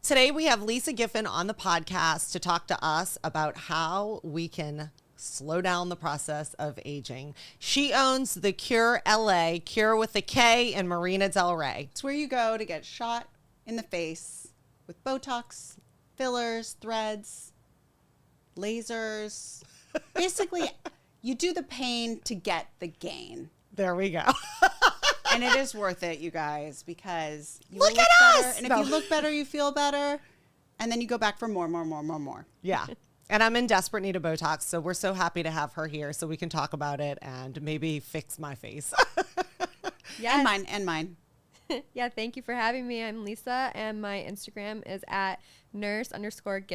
Today we have Lisa Giffen on the podcast to talk to us about how we can slow down the process of aging. She owns the Kure LA, Kure with a K, in Marina Del Rey. It's where you go to get shot in the face with Botox, fillers, threads, lasers. Basically, you do the pain to get the gain. There we go. And it is worth it, you guys, because you Look will at better. us! And if No. you look better, you feel better. And then you go back for more. Yeah. And I'm in desperate need of Botox, so we're so happy to have her here so we can talk about it and maybe fix my face. Yes. And mine. Yeah, thank you for having me. I'm Lisa, and my Instagram is at nurse_Giffen,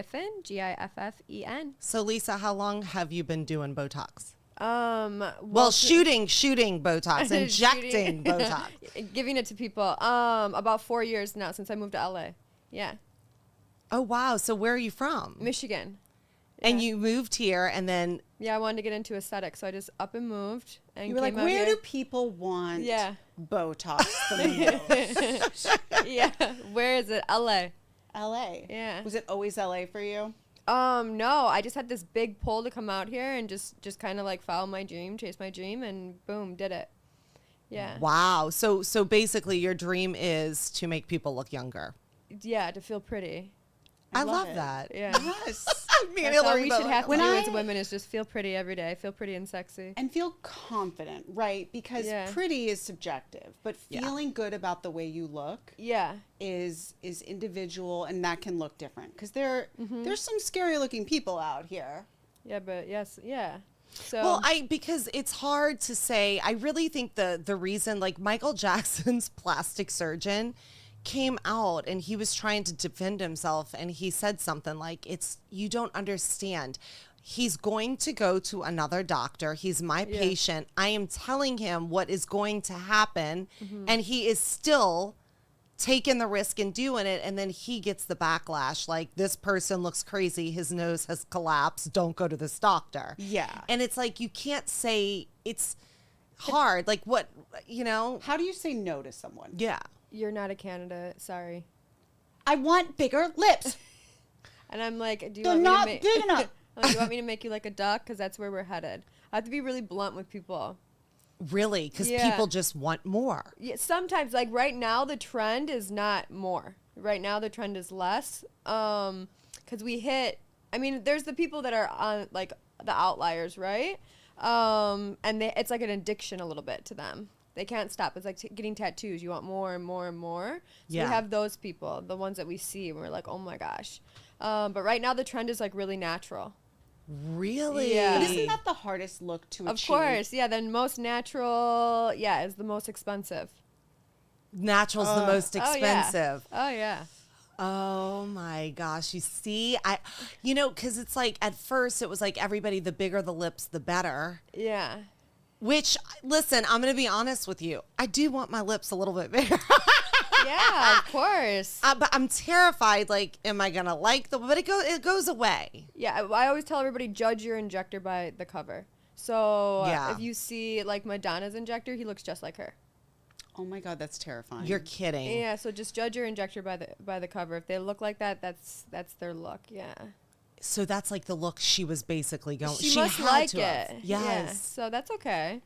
Giffen. So Lisa, how long have you been doing Botox? Well, Shooting Botox, injecting Botox. giving it to people. About 4 years now since I moved to LA. Yeah, Oh, wow. So where are you from? Michigan. And Yeah. you moved here and then, Yeah, I wanted to get into aesthetics, so I just up and moved. And You were like, came out where here. do people want Yeah. Botox the most? Yeah, where is it? LA. LA. Yeah. Was it always LA for you? No, I just had this big pull to come out here and just kind of like follow my dream, chase my dream, and boom, did it. Yeah. wow. So basically your dream is to make people look younger. Yeah, to feel pretty. I love love it. that. Yeah. Yes. Me and That's all Hillary we both should like have to When do I- as women is just feel pretty every day. Feel pretty and sexy. And feel confident, right? Because Yeah. pretty is subjective, but Yeah. feeling good about the way you look Yeah. is individual, and that can look different. Because there's some scary looking people out here. Yeah, but yes, yeah. So Well, because it's hard to say. I really think the reason, like Michael Jackson's plastic surgeon came out and he was trying to defend himself and he said something like, you don't understand. He's going to go to another doctor. He's my Yeah. patient. I am telling him what is going to happen Mm-hmm. and he is still taking the risk and doing it, and then he gets the backlash like, this person looks crazy, his nose has collapsed, don't go to this doctor. Yeah. And it's like, you can't say, it's hard, like what, How do you say no to someone? yeah. you're not a candidate. Sorry. I want bigger lips. And I'm like, do you They're want not me to big enough. I'm like, do you want me to make you like a duck? Because that's where we're headed. I have to be really blunt with people. Really, because Yeah. people just want more. Yeah, sometimes, like right now, the trend is not more. Right now, the trend is less. Because we hit. I mean, there's the people that are on like the outliers, right? And it's like an addiction a little bit to them. They can't stop. It's like getting tattoos. You want more and more and more. So Yeah. we have those people, the ones that we see, and we're like, oh my gosh. But right now, the trend is like really natural. Really? Yeah. But isn't that the hardest look to Of achieve? course, yeah. Then most natural, yeah, is the most expensive. Natural's the most Oh yeah. expensive. Oh yeah. Oh my gosh. You see, because it's like at first it was like everybody, the bigger the lips, the better. Yeah. Which, listen, I'm going to be honest with you. I do want my lips a little bit bigger. Yeah, of course. But I'm terrified. Like, am I going to like them? But it goes away. Yeah, I always tell everybody, judge your injector by the cover. So Yeah. if you see like Madonna's injector, he looks just like her. Oh my God, that's terrifying. You're kidding. Yeah, so just judge your injector by the cover. If they look like that, that's their look. Yeah. So that's like the look she was basically going. She must had like to have. it. Yes. Yeah, so that's okay.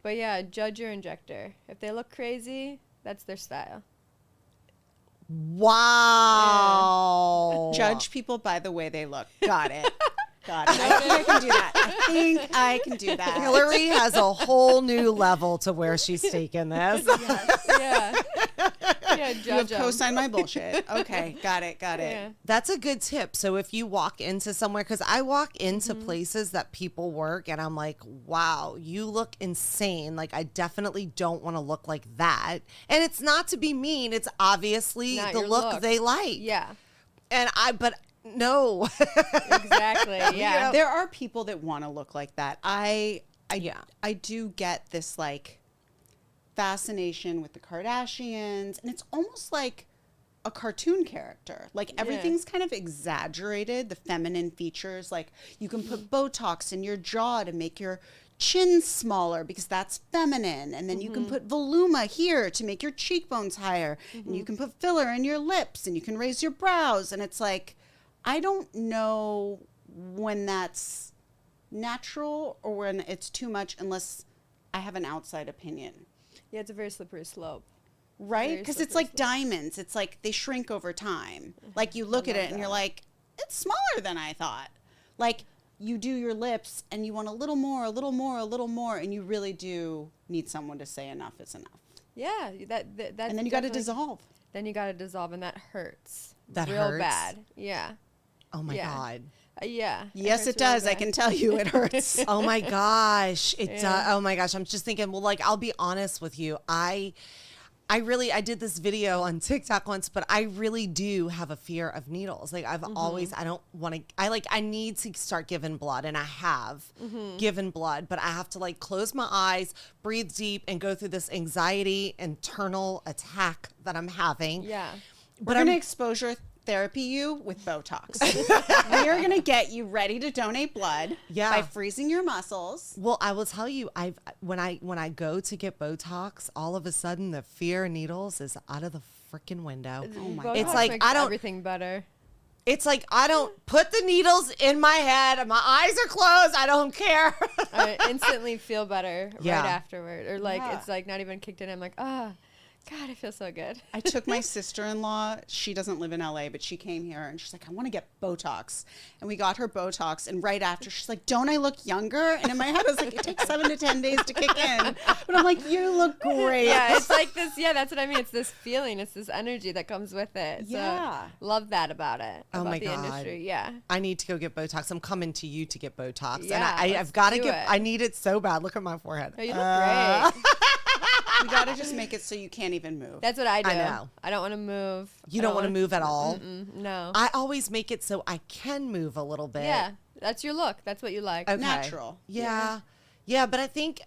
But yeah, judge your injector. If they look crazy, that's their style. Wow. Judge people by the way they look. Got it. Got it. I think I can do that. I think I can do that. Hillary has a whole new level to where she's taking this. Yeah. Yeah, You have judge 'em. co-signed my bullshit. Okay, got it. Yeah. That's a good tip. So if you walk into somewhere, because I walk into places that people work and I'm like, wow, you look insane. Like, I definitely don't want to look like that. And it's not to be mean. It's obviously Not the your look look. they like. Yeah. But no. Exactly. Yeah. There are people that want to look like that. I Yeah. do get this like fascination with the Kardashians, and it's almost like a cartoon character. Like everything's kind of exaggerated, the feminine features. Like you can put Botox in your jaw to make your chin smaller because that's feminine. And then you can put voluma here to make your cheekbones higher. And you can put filler in your lips and you can raise your brows. And it's like, I don't know when that's natural or when it's too much unless I have an outside opinion. Yeah, it's a very slippery slope. Right? Very Because it's slippery like diamonds. It's like they shrink over time. Like you look at love it and you're that. like, it's smaller than I thought. Like you do your lips and you want a little more, a little more, a little more. And you really do need someone to say enough is enough. Yeah, that's And then you got to definitely- dissolve. Then you got to dissolve, and that hurts. That real hurts? bad. Yeah. Oh my Yeah. God. Yeah. Yes, hurts it really does. I bad. can tell you it hurts. Oh my gosh. It does. Yeah. Oh my gosh. I'm just thinking, well, like, I'll be honest with you. I did this video on TikTok once, but I really do have a fear of needles. Like I've always, I don't want to, I need to start giving blood, and I have given blood, but I have to like close my eyes, breathe deep, and go through this anxiety internal attack that I'm having. Yeah. We're going to exposure therapy you with Botox. We are going to get you ready to donate blood Yeah. by freezing your muscles. Well, I will tell you, when I go to get Botox, all of a sudden the fear of needles is out of the freaking window. my Botox It's like, makes I don't- everything better. It's like I don't put the needles in my head. My eyes are closed. I don't care. I instantly feel better Yeah. right afterward, or like Yeah. it's like not even kicked in. I'm like, ah, God, I feel so good. I took my sister-in-law. She doesn't live in LA, but she came here and she's like, I want to get Botox. And we got her Botox. And right after, she's like, don't I look younger? And in my head, I was like, it takes 7 to 10 days to kick in. But I'm like, you look great. Yeah, it's like this. Yeah, that's what I mean. It's this feeling. It's this energy that comes with it. So, Yeah. love that about it. Oh about my the God. industry. Yeah. I need to go get Botox. I'm coming to you to get Botox. And Yeah, I've let's got to do get, it. I need it so bad. Look at my forehead. Oh, you look great. We got to just make it so you can't even move. That's what I do. I know. I don't want to move. You I don't want to wanna- move at all. No. I always make it so I can move a little bit. Yeah, that's your look. That's what you like. Okay. Natural. Yeah. Yeah, but I think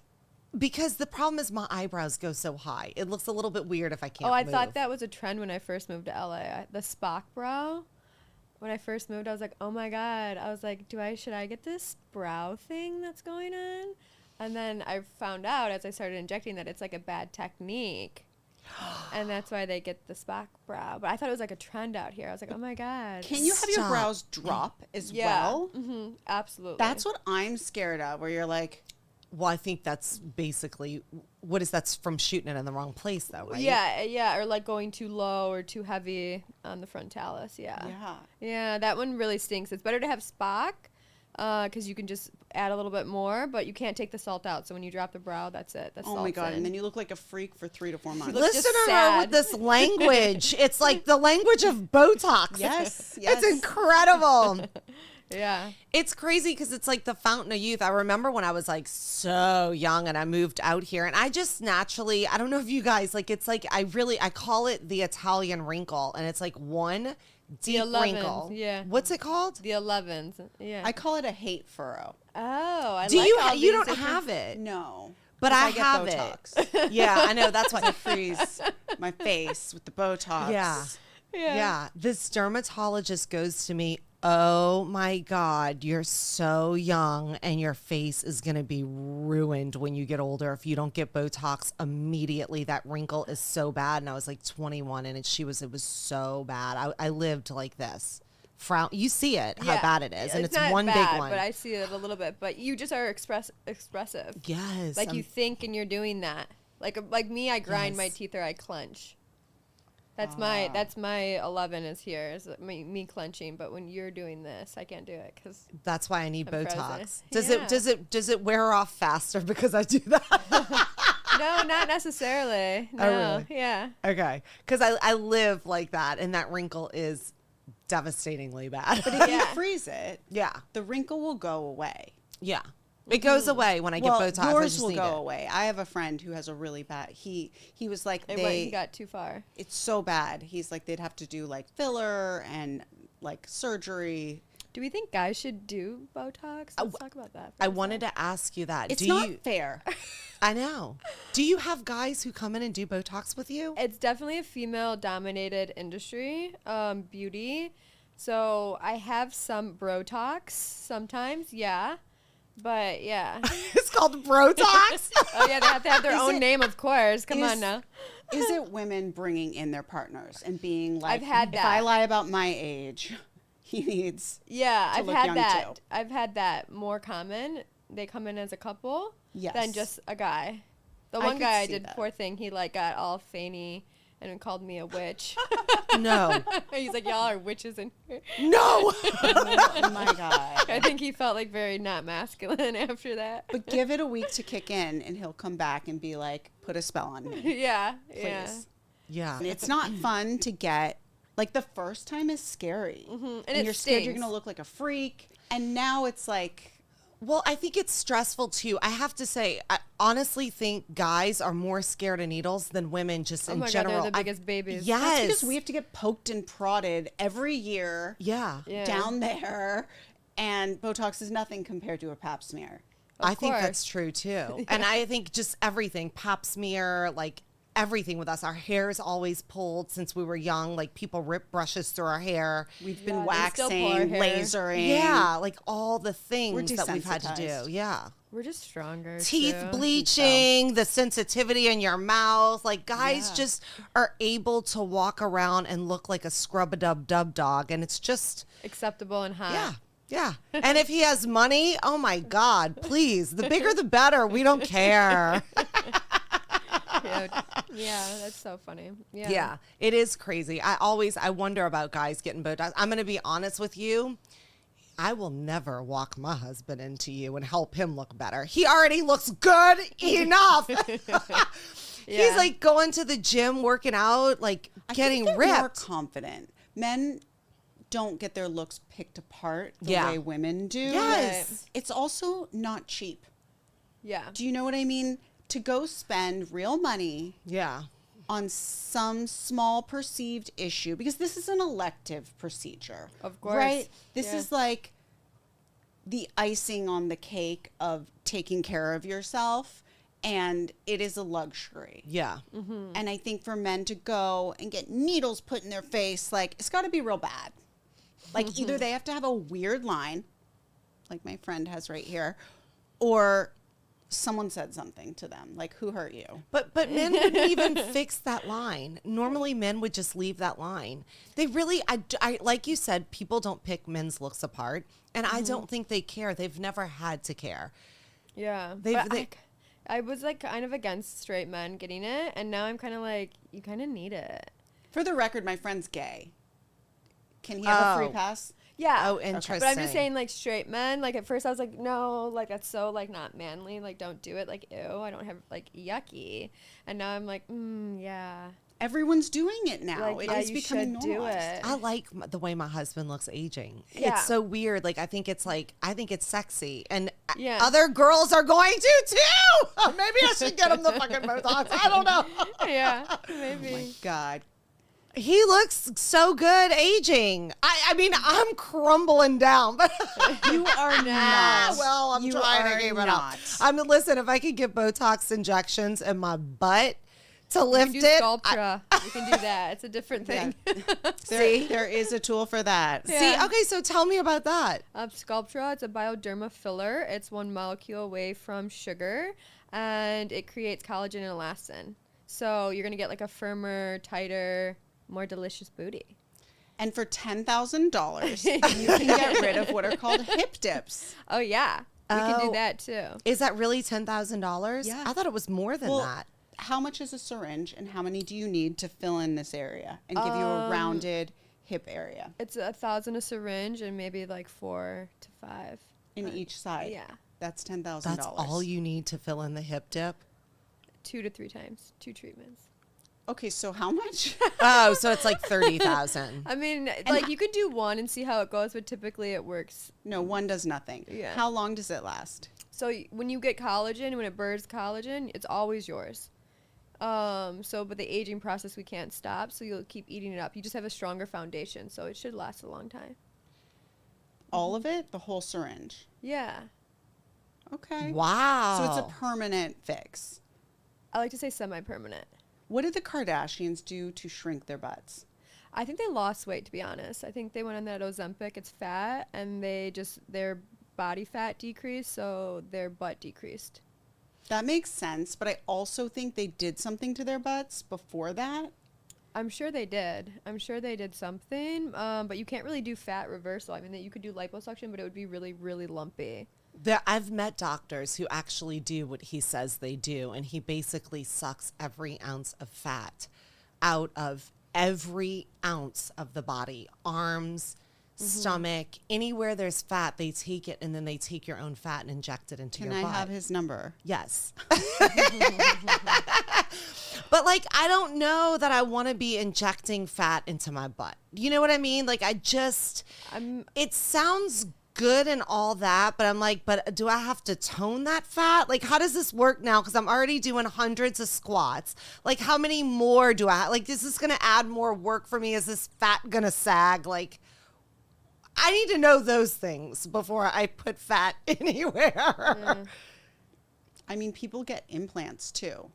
because the problem is my eyebrows go so high. It looks a little bit weird if I can't Oh, I move. thought that was a trend when I first moved to LA. The Spock brow. When I first moved, I was like, oh my God. I was like, should I get this brow thing that's going on? And then I found out as I started injecting that it's like a bad technique. And that's why they get the Spock brow. But I thought it was like a trend out here. I was like, oh my God. Can you have your Stop. brows drop as Yeah. well? Absolutely. That's what I'm scared of, where you're like, Well, I think that's basically what is that's from shooting it in the wrong place though, right? Yeah, or like going too low or too heavy on the frontalis. Yeah. Yeah, that one really stinks. It's better to have Spock because you can just add a little bit more, but you can't take the salt out. So when you drop the brow, that's it. That's oh my God. And then you look like a freak for 3 to 4 months. look Listen just to her sad. with this language. It's like the language of Botox. Yes, yes. It's incredible. Yeah. It's crazy because it's like the fountain of youth. I remember when I was like so young and I moved out here, and I just naturally, I don't know if you guys like, it's like I call it the Italian wrinkle, and it's like one deep 11s, wrinkle. yeah. What's it called? The 11s. Yeah. I call it a hate furrow. Oh, I Do like you? all You these don't different- have it, No. but 'cause I get have Botox. it. Yeah, I know. That's why. I freeze my face with the Botox. Yeah. Yeah. Yeah. This dermatologist goes to me, oh my God, you're so young and your face is going to be ruined when you get older if you don't get Botox immediately. That wrinkle is so bad. And I was like 21 and it was so bad. I lived like this. You see it, how Yeah. bad it is. And it's not one bad, big one. But I see it a little bit. But you just are expressive. Yes. Like you think and you're doing that. Like me, I grind my Yes. teeth or I clench. That's my 11 is here, is me clenching. But when you're doing this, I can't do it because That's why I need I'm Botox. frozen. Does it wear off faster because I do that? no, not necessarily. No, really? yeah. Okay. Because I live like that, and that wrinkle is devastatingly bad. But if you Yeah. freeze it, yeah. the wrinkle will go away. Yeah. It goes away when I get Well, Botox. I yours just will need go it. away. I have a friend who has a really bad. He was like He got too far. It's so bad. He's like they'd have to do like filler and like surgery. Do we think guys should do Botox? Let's talk about that. I wanted to ask you that. It's do not you? fair. I know. Do you have guys who come in and do Botox with you? It's definitely a female-dominated industry, beauty. So I have some Botox sometimes, yeah. But yeah. It's called Botox. Oh yeah, they have to have their Is own it- name, of course. Come is- on now. Is it women bringing in their partners and being like, I've had if that. I lie about my age, he needs Yeah, to I've look had young, that. too. I've had that more common. They come in as a couple Yes. than just a guy. The I one could guy I see did, that. poor thing, he like got all feiny and called me a witch. No. He's like, y'all are witches in here. No. oh my God. I think he felt like very not masculine after that. But give it a week to kick in and he'll come back and be like, put a spell on me, Yeah, please. yeah. Yeah. And it's not fun to get, like the first time is scary. And And it you're scared you're stings. going to look like a freak. And now it's like, Well, I think it's stressful too. I have to say, I honestly think guys are more scared of needles than women just Oh in my general. God, they're the I- biggest babies. Yes. that's because we have to get poked and prodded every year Yeah. Yeah. down there. And Botox is nothing compared to a pap smear. I think course. that's true too. And I think just everything, pap smear, like everything with us. Our hair is always pulled since we were young. Like people rip brushes through our hair. We've been Yeah, they still pull our waxing, hair. lasering. Yeah, like all the things We're that we've had to desensitized. do. Yeah. We're just stronger. Teeth too. bleaching, the sensitivity in your mouth. Like guys Yeah. just are able to walk around and look like a scrub-a-dub-dub dog. And it's just, Acceptable and hot. yeah. Yeah. And if he has money, oh my God, please. The bigger the better. We don't care. Yeah, that's so funny. Yeah. Yeah, it is crazy. I wonder about guys getting Botox. I'm going to be honest with you. I will never walk my husband into you and help him look better. He already looks good enough. Yeah. He's like going to the gym, working out, like I getting think they're more ripped. confident. Men don't get their looks picked apart the Yeah. way women do. Yes. It's also not cheap. Yeah. Do you know what I mean? To go spend real money Yeah. on some small perceived issue, because this is an elective procedure. Of course. Right? This Yeah. is like the icing on the cake of taking care of yourself, and it is a luxury. Yeah. And I think for men to go and get needles put in their face, like, it's got to be real bad. Like, either they have to have a weird line, like my friend has right here, or someone said something to them, like, who hurt you? But men wouldn't even fix that line. Normally, men would just leave that line. They really, I like you said, people don't pick men's looks apart, and I don't think they care. They've never had to care. Yeah. They've- But they- I was like kind of against straight men getting it, and now I'm kind of like, you kind of need it. For the record, my friend's gay. Can he have a free Oh. pass? Yeah. Oh, interesting. But I'm just saying, like, straight men, like, at first I was like, no, like, that's so, like, not manly. Like, don't do it. Like, ew, I don't have, like, yucky. And now I'm like, yeah. Everyone's doing it now. Like, It yeah, is you becoming should do normalized. it. I like the way my husband looks aging. Yeah. It's so weird. Like, I think it's sexy. And Yeah. other girls are going to too. Maybe I should get him the fucking Botox. I don't know. Yeah, Oh my maybe. God. He looks so good aging. I mean, I'm crumbling down, but You are not. well, I'm You trying are to keep it up. not. Listen, if I could get Botox injections in my butt to You lift can do it, Sculptra. You can do that. It's a different thing. There is a tool for that. Yeah. see, okay, so tell me about that. Sculptra, it's a bioderma filler. It's one molecule away from sugar, and it creates collagen and elastin. So you're going to get like a firmer, tighter, more delicious booty. And for $10,000, you can get rid of what are called hip dips. Oh, yeah. We can Oh. do that too. Is that really $10,000? Yeah. I thought it was more than Well, that. how much is a syringe and how many do you need to fill in this area and give you a rounded hip area It's 1,000 a syringe and maybe like 4 to 5. in each side? Yeah. That's $10,000. That's all you need to fill in the hip dip. 2 to 3 times. 2 treatments. Okay, so how much? Oh, so it's like 30,000. I mean, like you could do one and see how it goes, but typically it works. No, one does nothing. Yeah. How long does it last? So when you get collagen, when it bursts collagen, it's always yours. But the aging process we can't stop, so you'll keep eating it up. You just have a stronger foundation, so it should last a long time. All of it? The whole syringe? Yeah. Okay. Wow. So it's a permanent fix. I like to say semi-permanent. What did the Kardashians do to shrink their butts? I think they lost weight, to be honest. I think they went on that Ozempic. It's fat, and their body fat decreased, so their butt decreased. That makes sense, but I also think they did something to their butts before that. I'm sure they did. I'm sure they did something, but you can't really do fat reversal. I mean, you could do liposuction, but it would be really, really lumpy. I've met doctors who actually do what he says they do, and he basically sucks every ounce of fat out of every ounce of the body, arms, stomach, anywhere there's fat, they take it, and then they take your own fat and inject it into Can your I butt. have his number? Yes. But like, I don't know that I want to be injecting fat into my butt. You know what I mean? Like, it sounds good and all that, but I'm like, but do I have to tone that fat? Like, how does this work now? Because I'm already doing hundreds of squats. Like, how many more do I like? Is this going to add more work for me? Is this fat going to sag? Like, I need to know those things before I put fat anywhere. Yeah. I mean, people get implants too.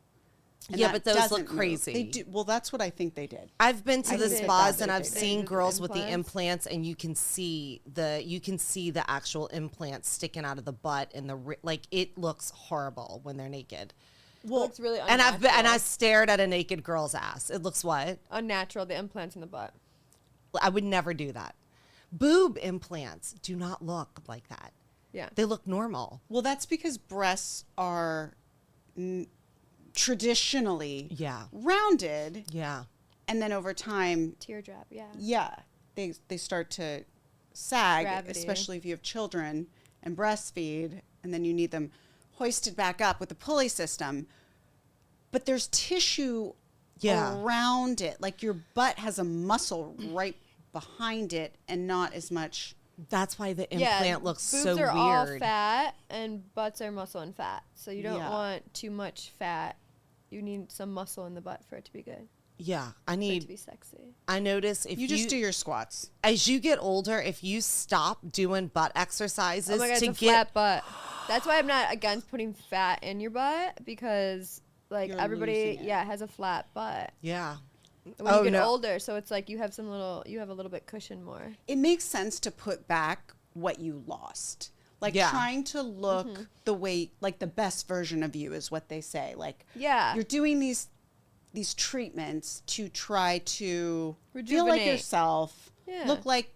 And Yeah, that but those doesn't look move. crazy. They do. Well, that's what I think they did. I've been to I the think spas that's and what I've they did. seen With the girls with the implants? implants, and you can see the actual implants sticking out of the butt, and like, it looks horrible when they're naked. It looks really And unnatural. I stared at a naked girl's ass. It looks what? Unnatural, the implants in the butt. I would never do that. Boob implants do not look like that. Yeah. They look normal. Well, that's because breasts are traditionally Yeah. rounded, Yeah. and then over time, Teardrop, yeah. they start to sag, Gravity. especially if you have children and breastfeed, and then you need them hoisted back up with the pulley system. But there's tissue around it. Like, your butt has a muscle right behind it and not as much. That's why the implant looks boobs so are all weird. fat and butts are muscle and fat. So you don't Yeah. want too much fat. You need some muscle in the butt for it to be good. Yeah. For it to be sexy. I notice if You just do your squats. as you get older, if you stop doing butt exercises Oh my God, to it's a get flat butt. That's why I'm not against putting fat in your butt, because like You're everybody, losing it. has a flat butt yeah. when Oh, you get no. older. So it's like you have a little bit cushion more. It makes sense to put back what you lost. Like, Yeah. trying to look the way, like, the best version of you is what they say. Like, Yeah. you're doing these treatments to try to feel like Rejuvenate. yourself, Yeah. look like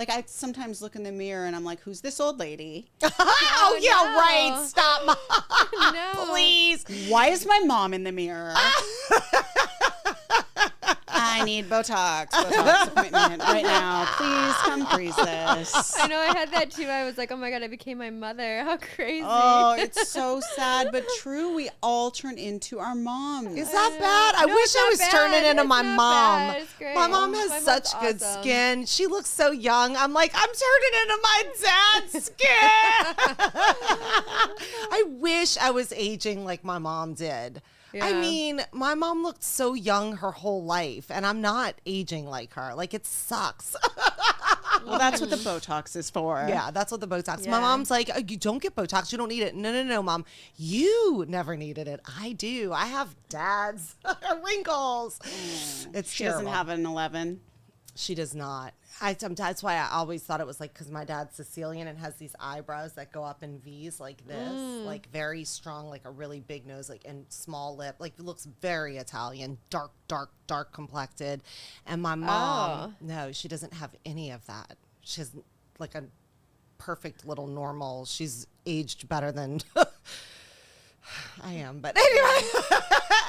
I sometimes look in the mirror and I'm like, who's this old lady? Oh, yeah, no. right. Stop, Mom. No. Please. Why is my mom in the mirror? I need Botox appointment right now. Please come freeze this. I know, I had that too. I was like, oh my God, I became my mother. How crazy. Oh, it's so sad, but true. We all turn into our moms. Is that bad? I No, wish it's I not was bad. turning into It's my not mom. bad. It's great. My mom has My mom's such good awesome. skin. She looks so young. I'm like, I'm turning into my dad's skin. I wish I was aging like my mom did. I Yeah. mean, my mom looked so young her whole life, and I'm not aging like her. Like, it sucks. Well, that's what the Botox is for. Yeah, that's what the Botox. My Yeah. mom's like, you don't get Botox. You don't need it. No, Mom. You never needed it. I do. I have dad's wrinkles. It's She terrible. doesn't have an 11. She does not. That's why I always thought it was like, because my dad's Sicilian and has these eyebrows that go up in V's like this, like very strong, like a really big nose, like, and small lip, like it looks very Italian, dark complected. And my mom, no, she doesn't have any of that. She has like a perfect little normal. She's aged better than I am. But anyway,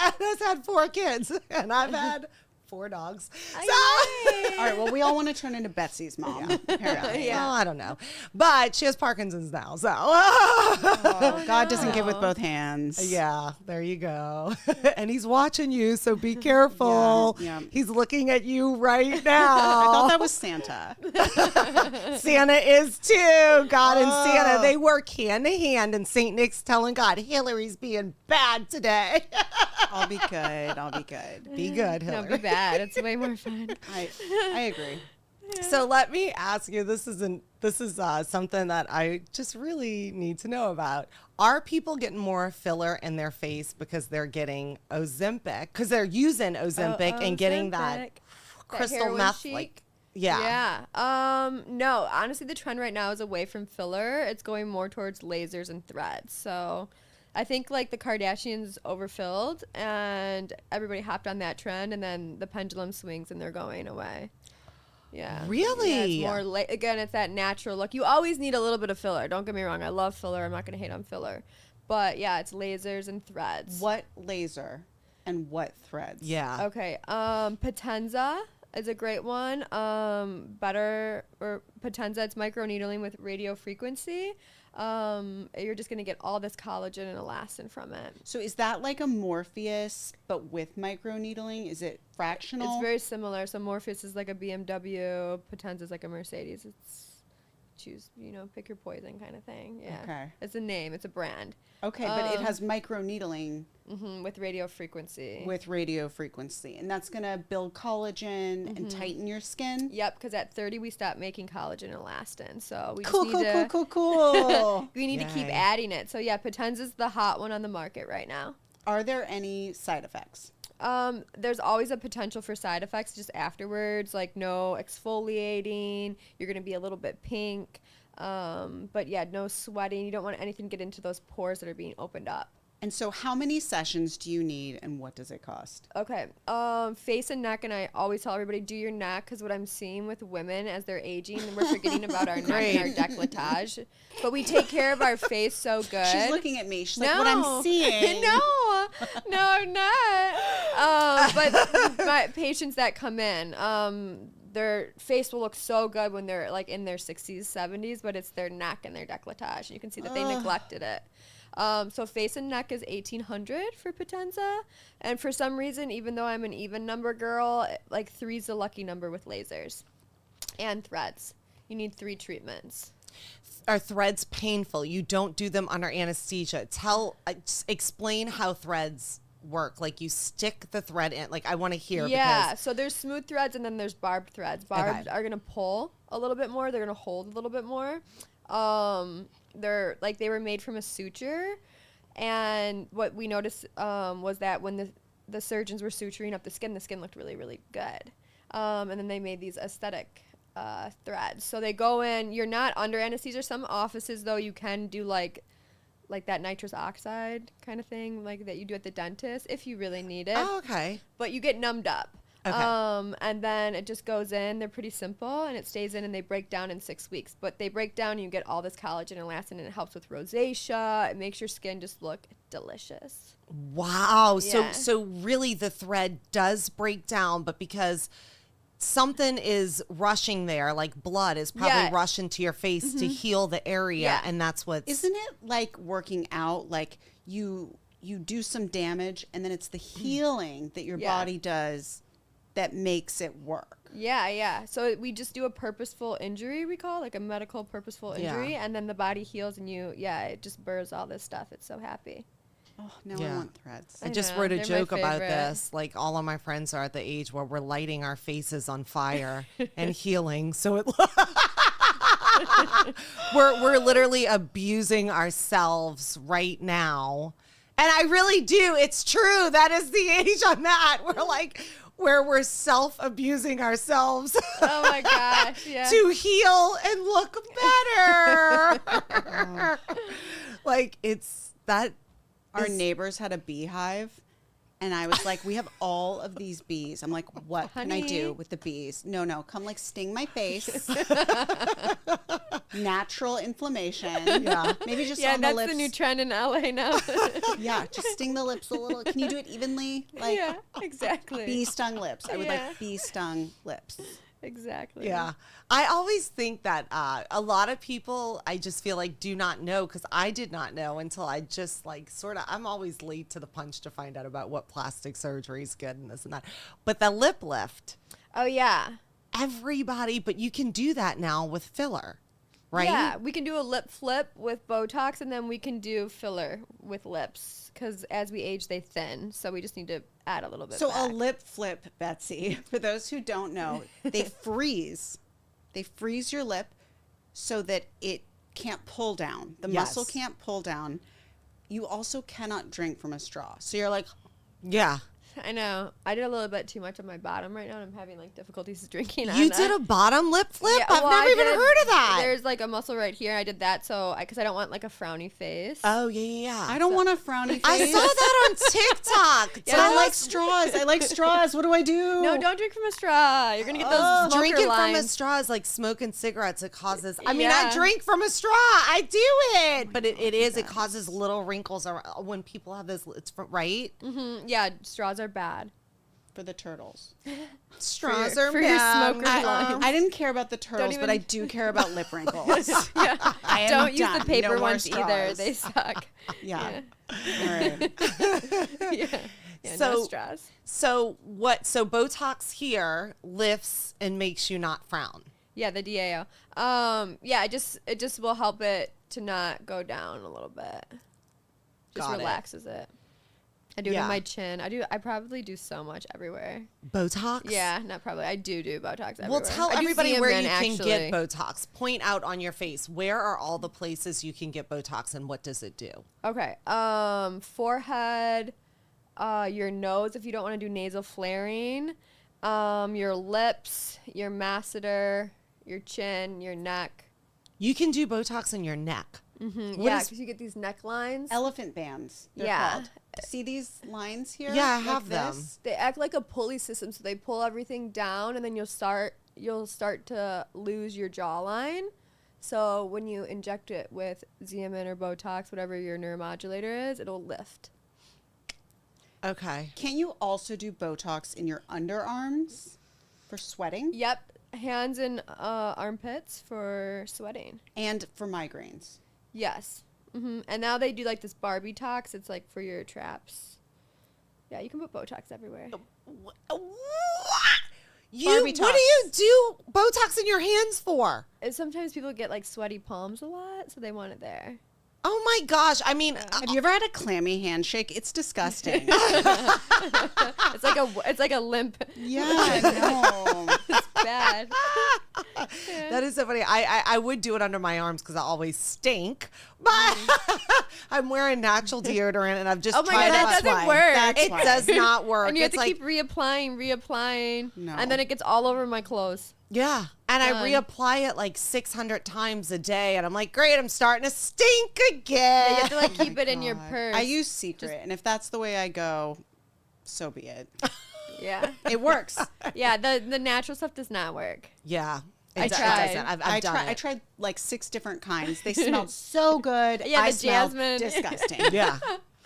Anna's had 4 kids and I've had 4 dogs. So, All right, well, we all want to turn into Betsy's mom, apparently. Yeah. well, I don't know. But she has Parkinson's now. So, Oh, God doesn't give with both hands. yeah, there you go. And he's watching you, so be careful. Yeah, yeah. He's looking at you right I thought now. that was Santa. Santa is too. God and Santa, they work hand in hand. And St. Nick's telling God, Hillary's being bad today. I'll be good. I'll be good. Be good, No, Hillary. be bad. It's way more fun. I agree. So let me ask you, this is something that I just really need to know about. Are people getting more filler in their face because they're getting Ozempic? Because they're using Ozempic and getting that Ozempic. crystal heroin meth, chic. like, Yeah. No, honestly, the trend right now is away from filler. It's going more towards lasers and threads. So I think like the Kardashians overfilled and everybody hopped on that trend, and then the pendulum swings and they're going away. Yeah. Really? Yeah, it's more again, it's that natural look. You always need a little bit of filler. Don't get me wrong. I love filler. I'm not going to hate on filler. But yeah, it's lasers and threads. What laser and what threads? Yeah. Okay. Potenza is a great one. Potenza, it's microneedling with radio frequency. You're just going to get all this collagen and elastin from it. So is that like a Morpheus but with microneedling? Is it fractional? It's very similar. So Morpheus is like a BMW, Potenza is like a Mercedes. It's choose, pick your poison kind of thing. Yeah. Okay. It's a name. It's a brand. Okay, but it has microneedling with radio frequency. And that's going to build collagen and tighten your skin? Yep, because at 30 we stop making collagen and elastin. So we Cool. we need to keep adding it. So yeah, Potenza's the hot one on the market right now. Are there any side effects? There's always a potential for side effects just afterwards, like no exfoliating. You're going to be a little bit pink. But yeah, no sweating. You don't want anything to get into those pores that are being opened up. And so how many sessions do you need and what does it cost? Okay. Face and neck, and I always tell everybody do your neck, because what I'm seeing with women as they're aging, we're forgetting about our neck and our décolletage. But we take care of our face so good. She's looking at me. She's like, what I'm seeing. No, I'm not. But my patients that come in, their face will look so good when they're like in their 60s, 70s, but it's their neck and their décolletage. You can see that they neglected it. So face and neck is $1,800 for Potenza. And for some reason, even though I'm an even number girl, like 3 is the lucky number with lasers and threads. You need 3 treatments. Are threads painful? You don't do them under anesthesia. Explain how threads work. Like you stick the thread in. Like I want to hear. Yeah. So there's smooth threads and then there's barbed threads. Barbed are gonna pull a little bit more. They're gonna hold a little bit more. They were made from a suture, and what we noticed was that when the surgeons were suturing up the skin looked really, really good. And then they made these aesthetic threads. So they go in. You're not under anesthesia. Some offices though you can do like that nitrous oxide kind of thing, like that you do at the dentist if you really need it. Oh, okay. But you get numbed up. Okay. And then it just goes in. They're pretty simple, and it stays in, and they break down in 6 weeks. But they break down, and you get all this collagen and elastin, and it helps with rosacea. It makes your skin just look delicious. Wow. Yeah. So really the thread does break down, but because something is rushing there, like blood is probably rushing to your face to heal the area, and that's what's... Isn't it like working out? Like you do some damage, and then it's the healing that your body does that makes it work. Yeah. So we just do a purposeful injury, we call, like a medical purposeful injury, and then the body heals, and it just burrs all this stuff. It's so happy. Oh, now I want threads. I just wrote a joke about this. Like all of my friends are at the age where we're lighting our faces on fire and healing. So it we're literally abusing ourselves right now. And I really do. It's true. That is the age I'm at. We're like where we're self-abusing ourselves. Oh my gosh, yeah. To heal and look better. Like it's that. Our neighbors had a beehive, and I was like, we have all of these bees. I'm like, what can I do with the bees? No, come like sting my face. Natural inflammation. Yeah. Maybe just on the lips. Yeah, that's the new trend in LA now. Yeah, just sting the lips a little. Can you do it evenly? Like, yeah, exactly. Bee stung lips. I would like bee stung lips. Exactly. Yeah. I always think that a lot of people, I just feel like do not know, because I did not know until I just like I'm always late to the punch to find out about what plastic surgery is good and this and that. But the lip lift. Oh, yeah. Everybody, but you can do that now with filler, right? Yeah, we can do a lip flip with Botox, and then we can do filler with lips, because as we age, they thin. So we just need to add a little bit back. A lip flip, Betsy, for those who don't know, they freeze. They freeze your lip so that it can't pull down. The muscle can't pull down. You also cannot drink from a straw. So you're like, yeah. I know. I did a little bit too much on my bottom right now, and I'm having like difficulties drinking. You did a bottom lip flip? Yeah, I've well, never I even did- heard of that. There's like a muscle right here. I did that because I don't want like a frowny face. Oh, yeah. I don't want a frowny face. I saw that on TikTok. Yeah, But I Tell like us- straws. I like straws. What do I do? No, don't drink from a straw. You're gonna get those smoker Drinking from a lines. straw is like smoking cigarettes. It causes. I mean, Yeah. I drink from a straw. I do it, but it causes little wrinkles when people have this. It's right. Yeah, straws are bad. For the turtles. Straws your- are for your bad. smoker lines. I didn't care about the turtles, but even- I do care about lip wrinkles. Yeah. I am Don't use done. the paper No more ones either. straws. They suck. Yeah. All right. Yeah. Yeah, So- no straws. So what? So Botox here lifts and makes you not frown. Yeah, the DAO. Yeah, it just will help it to not go down a little bit. Just Got it. relaxes it. I do it Yeah. on my chin. I probably do so much everywhere. Botox. Yeah, not probably. I do Botox everywhere. Well, tell I do everybody where you Xeomin, can get actually. Botox. Point out on your face. Where are all the places you can get Botox, and what does it do? Okay. Forehead, your nose if you don't want to do nasal flaring, your lips, your masseter, your chin, your neck. You can do Botox in your neck. Yeah, What is- because you get these necklines. Elephant bands. They're Yeah. called. See these lines here? Yeah, I Like have them. this? They act like a pulley system, so they pull everything down, and then you'll start to lose your jawline. So when you inject it with Xeomin or Botox, whatever your neuromodulator is, it'll lift. Okay. Can you also do Botox in your underarms for sweating Yep, hands and armpits for sweating. and for migraines? Yes. And now they do like this Barbie tox. It's like for your traps. Yeah, you can put Botox everywhere. What? Barbie What do you do Botox in your hands for? And sometimes people get like sweaty palms a lot, so they want it there. Oh my gosh! I mean, Have you ever had a clammy handshake? It's disgusting. It's like a limp. yeah, I know. It's bad. that is so funny. I would do it under my arms because I always stink, but I'm wearing natural deodorant and I've just Oh my tried God, that it. doesn't why. work. That's It why. does not work. And you have It's to like keep reapplying, No. and then it gets all over my clothes. yeah, and I Done. reapply it like 600 times a day, and I'm like, great, I'm starting to stink Yeah, again. you have to like keep it in your God. purse. I use Secret, and if that's the way I go, so be it. Yeah, It works. yeah. The natural stuff does not work. Yeah, I it tried. doesn't. I've done it. I tried like 6 different kinds. They smelled so good. Yeah, I the smelled jasmine. disgusting. Yeah,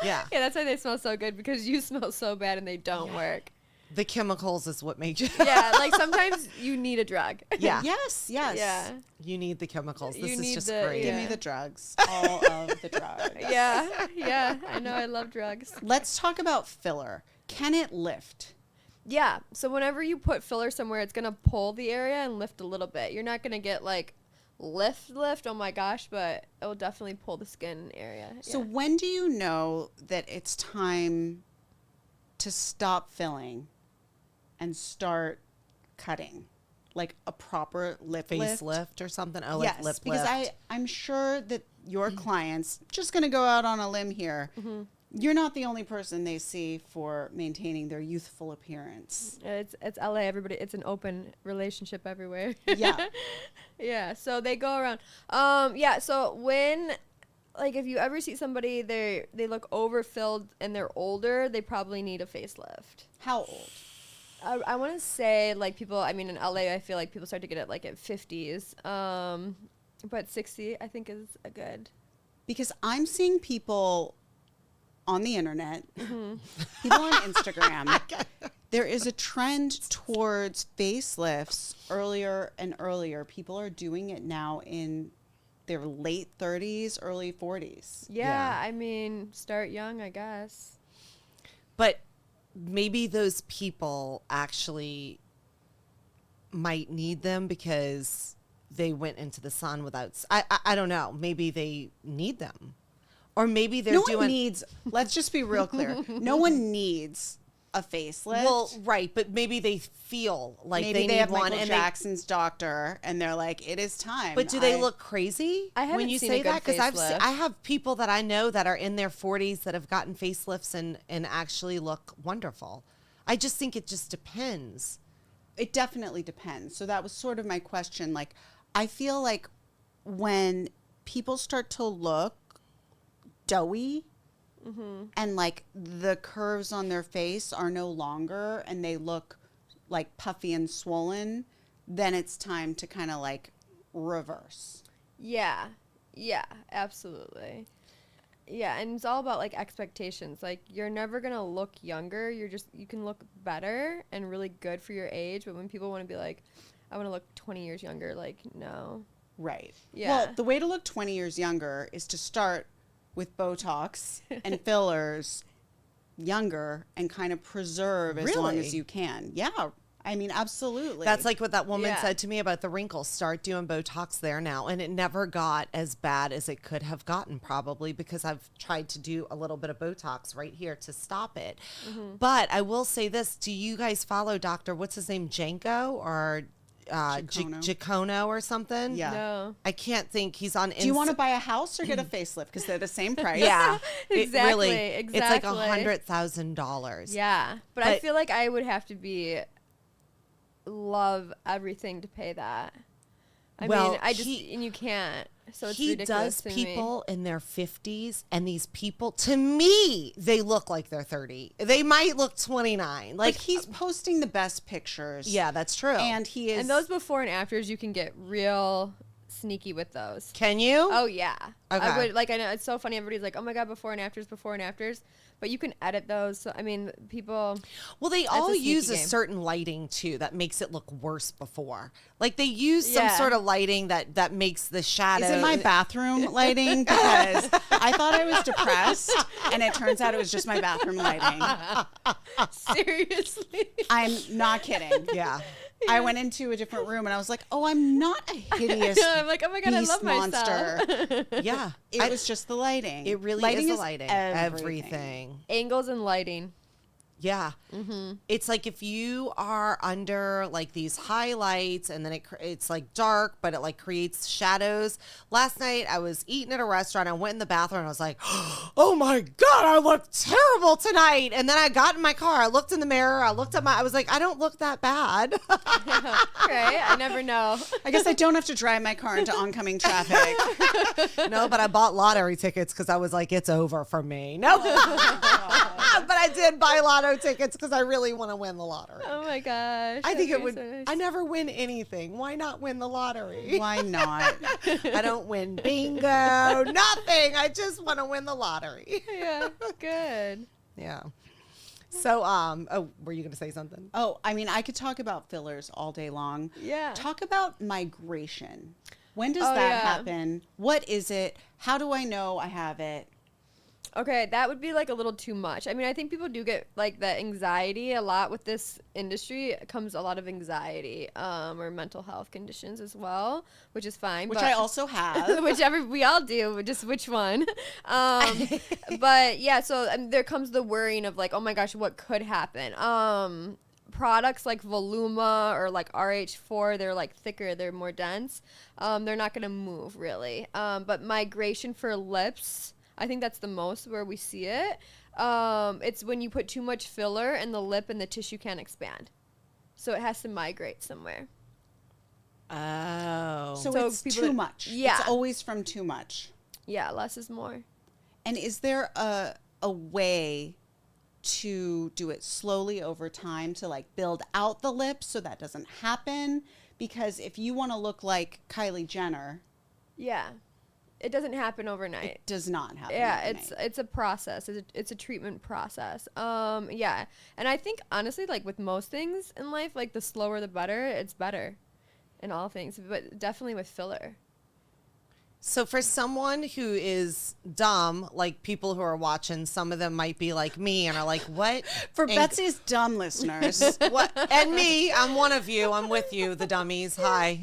yeah. Yeah, that's why they smell so good, because you smell so bad and they don't work. The chemicals is what makes you. Yeah, like sometimes you need a drug. Yeah. Yes, yes. Yeah. You need the chemicals. You This is need just the- great. Give me Yeah. the drugs. All of the drugs. Yeah, yeah. I know. I love drugs. Let's talk about filler. Can it lift? Yeah. So whenever you put filler somewhere, it's gonna pull the area and lift a little bit. You're not gonna get like lift. Oh my gosh, but it will definitely pull the skin area. So Yeah. when do you know that it's time to stop filling and start cutting? Like a proper lip lift? Facelift or something. Oh, Yes, like lip because lift. I'm sure that your clients, just going to go out on a limb here, you're not the only person they see for maintaining their youthful appearance. It's LA. Everybody. It's an open relationship everywhere. Yeah. Yeah. So they go around. Yeah. So when, like, if you ever see somebody, they look overfilled and they're older, they probably need a facelift. How old? I want to say, like, people, I mean, in LA, I feel like people start to get it, like, at 50s. But 60, I think, is a good. Because I'm seeing people on the internet, people on Instagram. There is a trend towards facelifts earlier and earlier. People are doing it now in their late 30s, early 40s. Yeah, I mean, start young, I guess. But maybe those people actually might need them because they went into the sun without. I don't know. Maybe they need them, or maybe they're No doing. one needs, let's just be real clear. No one needs a facelift. well, right, but maybe they feel like maybe they they need have one, Michael and Jackson's doctor and they're like, it is time. But do they look crazy I when haven't you seen say a good that? Because facelift. I have people that I know that are in their 40s that have gotten facelifts and actually look wonderful. I just think it just depends. It definitely depends. So that was sort of my question. Like, I feel like when people start to look doughy and like the curves on their face are no longer and they look like puffy and swollen, then it's time to kind of like reverse. Yeah. Yeah, absolutely. Yeah, and it's all about like expectations. Like you're never going to look younger. You can look better and really good for your age, but when people want to be like, I want to look 20 years younger, like no. Right. Yeah. Well, the way to look 20 years younger is to start with Botox and fillers younger and kind of preserve as long as Really? you can. Yeah. I mean, absolutely. That's like what that woman Yeah. said to me about the wrinkles. Start doing Botox there now. And it never got as bad as it could have gotten, probably because I've tried to do a little bit of Botox right here to stop it. But I will say this. Do you guys follow Dr. What's his name? Janko or Giacono. Giacono or something? Yeah. No. I can't think. He's on Do you want to buy a house or get a facelift? Because they're the same price. Yeah. Exactly, It's like exactly. $100,000. Yeah, but I But- feel like I would have to love everything to pay that. I Well, mean, and you can't. So it's he ridiculous does to people in their 50s, and these people, to me, they look like they're 30. They might look 29. Like Like, he's posting the best pictures. yeah, that's true. And he me. is. And those before and afters, you can get real sneaky with those. can you? Oh yeah, Okay. I would like. I know it's so funny. Everybody's like, "Oh my god, before and afters," but you can edit those. So I mean, people. Well, they a all sneaky use a game. certain lighting too that makes it look worse before. Like they use some Yeah. sort of lighting that makes the shadow. Is it my bathroom lighting? Because I thought I was depressed, and it turns out it was just my bathroom lighting. Seriously. I'm not kidding. Yeah. I went into a different room, and I was like, "Oh, I'm not a hideous I'm like, oh my god, I beast love myself. monster." Yeah. It was just the lighting. It really lighting is the lighting. Everything. Angles and lighting. Yeah. It's like if you are under like these highlights and then it's like dark, but it like creates shadows. Last night I was eating at a restaurant. I went in the bathroom and I was like, oh my God, I look terrible tonight. And then I got in my car. I looked in the mirror. I was like, I don't look that bad. Right? I never know. I guess I don't have to drive my car into oncoming traffic. No, but I bought lottery tickets because I was like, it's over for me. No. But I did buy lotto tickets because I really want to win the lottery. Oh my gosh. I think it that'd would. be so nice. I never win anything. Why not win the lottery? Why not? I don't win bingo, nothing. I just want to win the lottery. Yeah, good. Yeah. So, oh, were you going to say something? Oh, I mean, I could talk about fillers all day long. Yeah. Talk about migration. When does Oh, that yeah. happen? What is it? How do I know I have it? Okay, that would be like a little too much. I mean, I think people do get like the anxiety a lot with this industry. It comes a lot of anxiety or mental health conditions as well, which is fine. Which but I also have. whichever we all do, just which one. But yeah, so there comes the worrying of like, oh my gosh, what could happen? Products like Voluma or like RH4, they're like thicker, they're more dense. They're not gonna move really. But migration for lips, I think that's the most where we see it. It's when you put too much filler and the lip and the tissue can't expand. So it has to migrate somewhere. Oh. So So it's people too that- much. Yeah. It's always from too much. Yeah, less is more. And is there a way to do it slowly over time to like build out the lips so that doesn't happen? Because if you want to look like Kylie Jenner, Yeah. It doesn't happen overnight. it does not happen. Yeah, overnight. it's a process. It's a treatment process. Yeah, and I think honestly, like with most things in life, like the slower the better. It's better, in all things, but definitely with filler. So for someone who is dumb, like people who are watching, some of them might be like me and are like, what? For And- Betsy's dumb listeners. What? And me, I'm one of you. I'm with you, the dummies. Hi.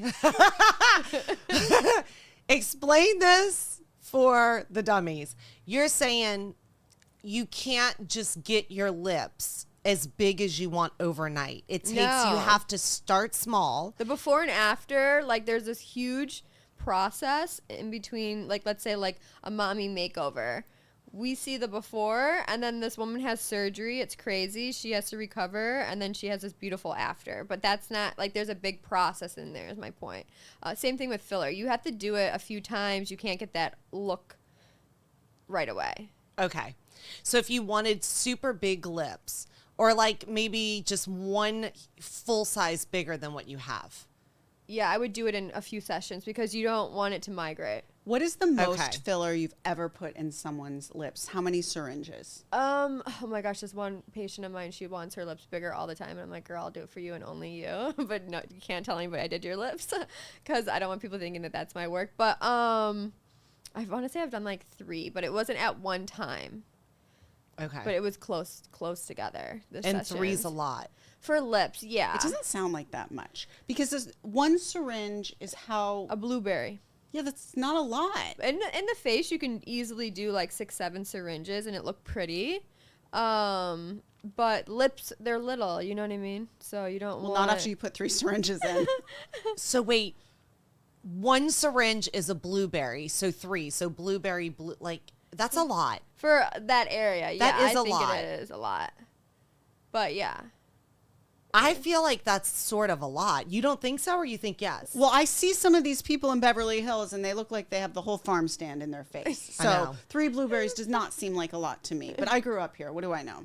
Explain this for the dummies. You're saying you can't just get your lips as big as you want overnight. It takes, you No. have to start small. The before and after, like there's this huge process in between, like let's say like a mommy makeover we see the before, and then this woman has surgery. It's crazy. She has to recover, and then she has this beautiful after. But that's not, like, there's a big process in there is my point. Same thing with filler. You have to do it a few times. You can't get that look right away. Okay. So if you wanted super big lips, or like maybe just one full size bigger than what you have. Yeah, I would do it in a few sessions because you don't want it to migrate. What is the most Okay. filler you've ever put in someone's lips? How many syringes? Oh my gosh, this one patient of mine, she wants her lips bigger all the time, and I'm like, girl, I'll do it for you and only you. But no, you can't tell anybody I did your lips because I don't want people thinking that that's my work. But I want to say I've done like 3, but it wasn't at one time. Okay. But it was close together. The and sessions. 3's a lot. For lips, yeah. It doesn't sound like that much because this one syringe is how. A blueberry. Yeah, that's not a lot. In the face, you can easily do like 6-7 syringes, and it looked pretty. But lips, they're little. You know what I mean? So you don't Well, want. not after you put 3 syringes in. So wait, one syringe is a blueberry, so 3. So blueberry, like that's a lot. For that area, That yeah, is I a think lot. it is a lot. But yeah. I feel like that's sort of a lot. You don't think so, or you think yes? Well, I see some of these people in Beverly Hills, and they look like they have the whole farm stand in their face. I So know. 3 blueberries does not seem like a lot to me. But I grew up here. What do I know?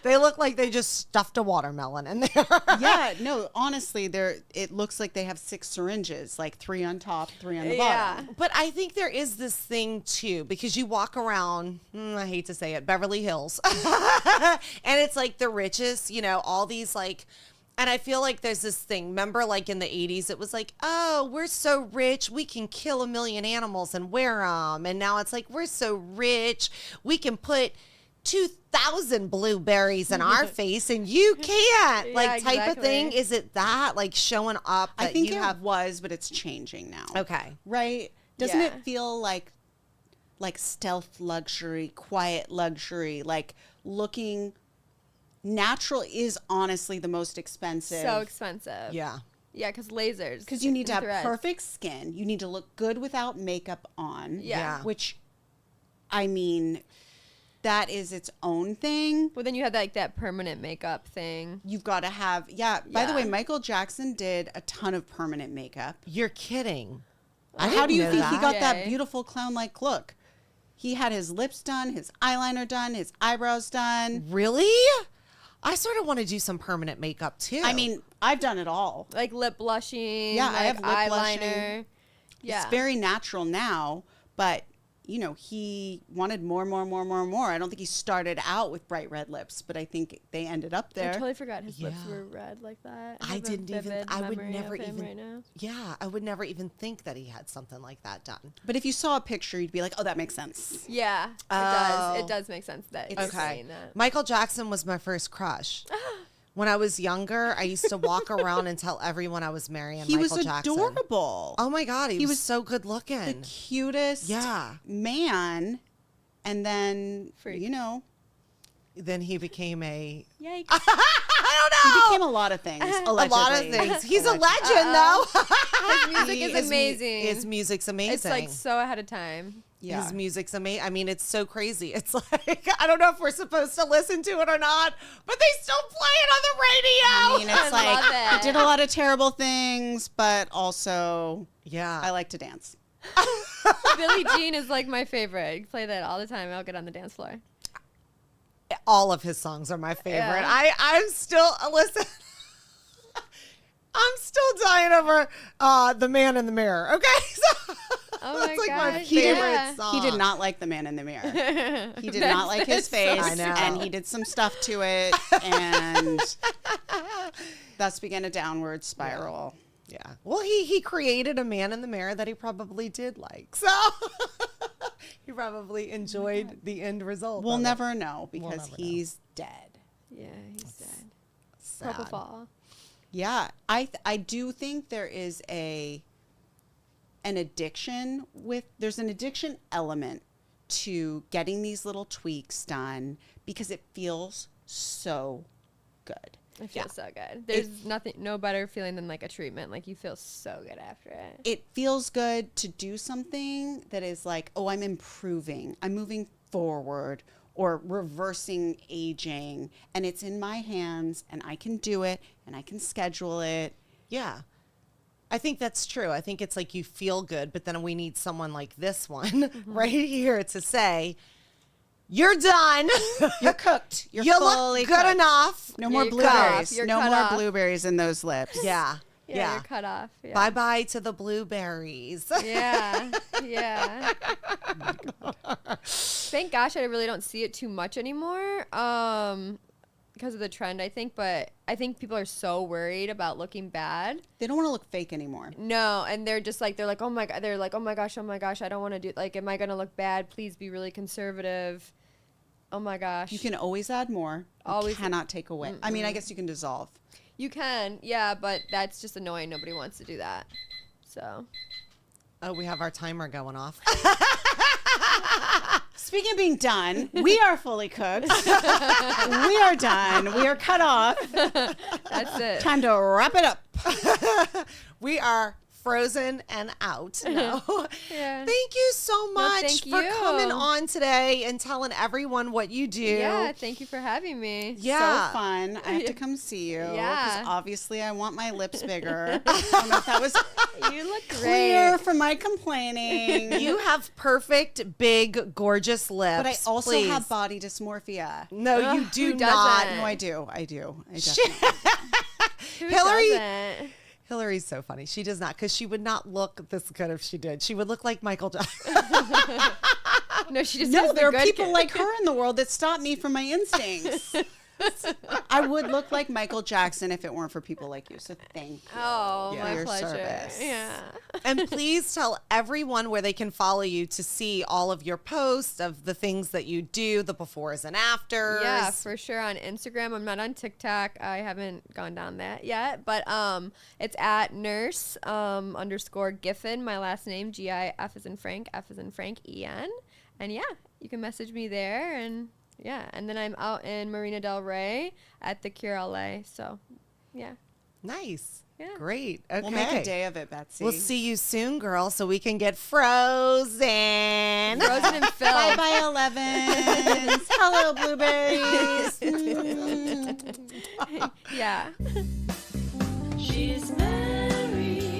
They look like they just stuffed a watermelon in there. Yeah, no, honestly, it looks like they have 6 syringes, like 3 on top, 3 on the Yeah. bottom. But I think there is this thing too, because you walk around, I hate to say it, Beverly Hills, and it's like the richest, you know, all these like, and I feel like there's this thing, remember like in the 80s, it was like, oh, we're so rich, we can kill 1 million animals and wear them. And now it's like, we're so rich, we can put 2,000 blueberries in our face and you can't. Yeah, Like type of exactly. thing. Is it that like showing up that I think you it have? was, but it's changing now. Okay. Right? Doesn't Yeah. it feel like stealth luxury, quiet luxury, like looking natural is honestly the most expensive. So expensive. Yeah. Yeah, because lasers. Because you need to and have threads. perfect skin. You need to look good without makeup on. Yeah. Which, I mean, that is its own thing. Well, then you have like that permanent makeup thing. You've got to have, by the Yeah. way, Michael Jackson did a ton of permanent makeup. You're kidding. How do you think he got that Okay. beautiful clown-like look? He had his lips done, his eyeliner done, his eyebrows done. Really? I sort of want to do some permanent makeup too. I mean, I've done it all. Like lip blushing. Yeah, I like have lip eyeliner. blushing. Yeah. It's very natural now, but you know, he wanted more. I don't think he started out with bright red lips, but I think they ended up I there. totally forgot his lips Yeah. were red like that. I have a didn't even, vivid I would memory never of him even, right now. yeah, I would never even think that he had something like that done. But if you saw a picture, you'd be like, "Oh, that makes sense." Yeah, it Oh. does. It does make sense that you're Okay. saying that. Michael Jackson was my first crush. When I was younger, I used to walk around and tell everyone I was marrying He Michael was Jackson. adorable. Oh my God, he was was so good The looking. cutest Yeah. man. And then, Freak. you know, Then he became a, Yikes. I don't he know. became a lot of things. A lot of allegedly. things. He's a Allegedly. legend though. His music is His mu- amazing. His music's amazing. It's like so ahead of time. Yeah. His music's amazing. I mean, it's so crazy. It's like, I don't know if we're supposed to listen to it or not, but they still play it on the radio. I mean, it's I love like, it. he did a lot of terrible things, but also yeah. I like to dance. Billie Jean is like my favorite. You play that all the time. I'll get on the dance floor. All of his songs are my favorite. Yeah. I'm still, listen, I'm still dying over The Man in the Mirror. Okay. So Oh that's my like my gosh, favorite yeah. song. He did not like the man in the mirror. He did That's not like his face, I know. and he did some stuff to it, and thus began a downward spiral. Yeah. Well, he created a man in the mirror that he probably did like. So he probably enjoyed the end result. We'll of it. never know because never know. he's dead. Yeah, he's dead. Sad. Propofol. Yeah, I do think there is an addiction there's an addiction element to getting these little tweaks done because it feels so good. It feels so good. There's no better feeling than like a treatment. Like you feel so good after it. It feels good to do something that is like, oh, I'm improving. I'm moving forward or reversing aging. And it's in my hands and I can do it and I can schedule it. Yeah. I think that's true. I think it's like you feel good, but then we need someone like this one right here to say, you're done. You're cooked. You're you fully look good cooked. enough. No Yeah, more you're cut off. blueberries. You're No cut more off. blueberries in those lips. Yeah. Yeah, you're cut off. Yeah. Bye-bye to the blueberries. Yeah, yeah. Thank gosh I really don't see it too much anymore because of the trend, I think. But I think people are so worried about looking bad. They don't want to look fake anymore. No, and they're like, oh my god, oh my gosh, I don't want to do, like, am I gonna look bad? Please be really conservative. Oh my gosh. You can always add more. You Always. cannot take away. I mean, I guess you can dissolve. You can, yeah, but that's just annoying. Nobody wants to do that. So. Oh, we have our timer going off. Speaking of being done, we are fully cooked. We are done. We are cut off. That's it. Time to wrap it up. We are frozen and out now. Yeah. Thank you so much thank for you. coming on today and telling everyone what you do. Yeah, thank you for having me. Yeah. So fun. I have to come see you. Yeah. Because obviously I want my lips bigger. I don't know if that was You look clear great. from my complaining. You have perfect, big, gorgeous lips. But I also Please. have body dysmorphia. No, you Ugh, do who not. doesn't? No, I do. I Shit. definitely. Who Hillary- doesn't? Hillary's so funny. She does not, because she would not look this good if she did. She would look like Michael Jackson. No, she just No, is the there are good people kid. like her in the world that stop me from my instincts. I would look like Michael Jackson if it weren't for people like you. So thank you. Oh, for my your pleasure. service. Yeah. And please tell everyone where they can follow you to see all of your posts of the things that you do, the befores and afters. Yeah, for sure. On Instagram, I'm not on TikTok. I haven't gone down that yet, but it's at nurse _ Giffen. My last name GIF as in Frank, F as in Frank, EN. And yeah, you can message me there, and yeah, and then I'm out in Marina Del Rey at the Kure LA. So yeah, Nice. Yeah. Great. Okay. We'll make a day of it, Betsy. We'll see you soon, girl, so we can get frozen. frozen and filled. Bye-bye, 11s. Hello, blueberries. Yeah. She's married.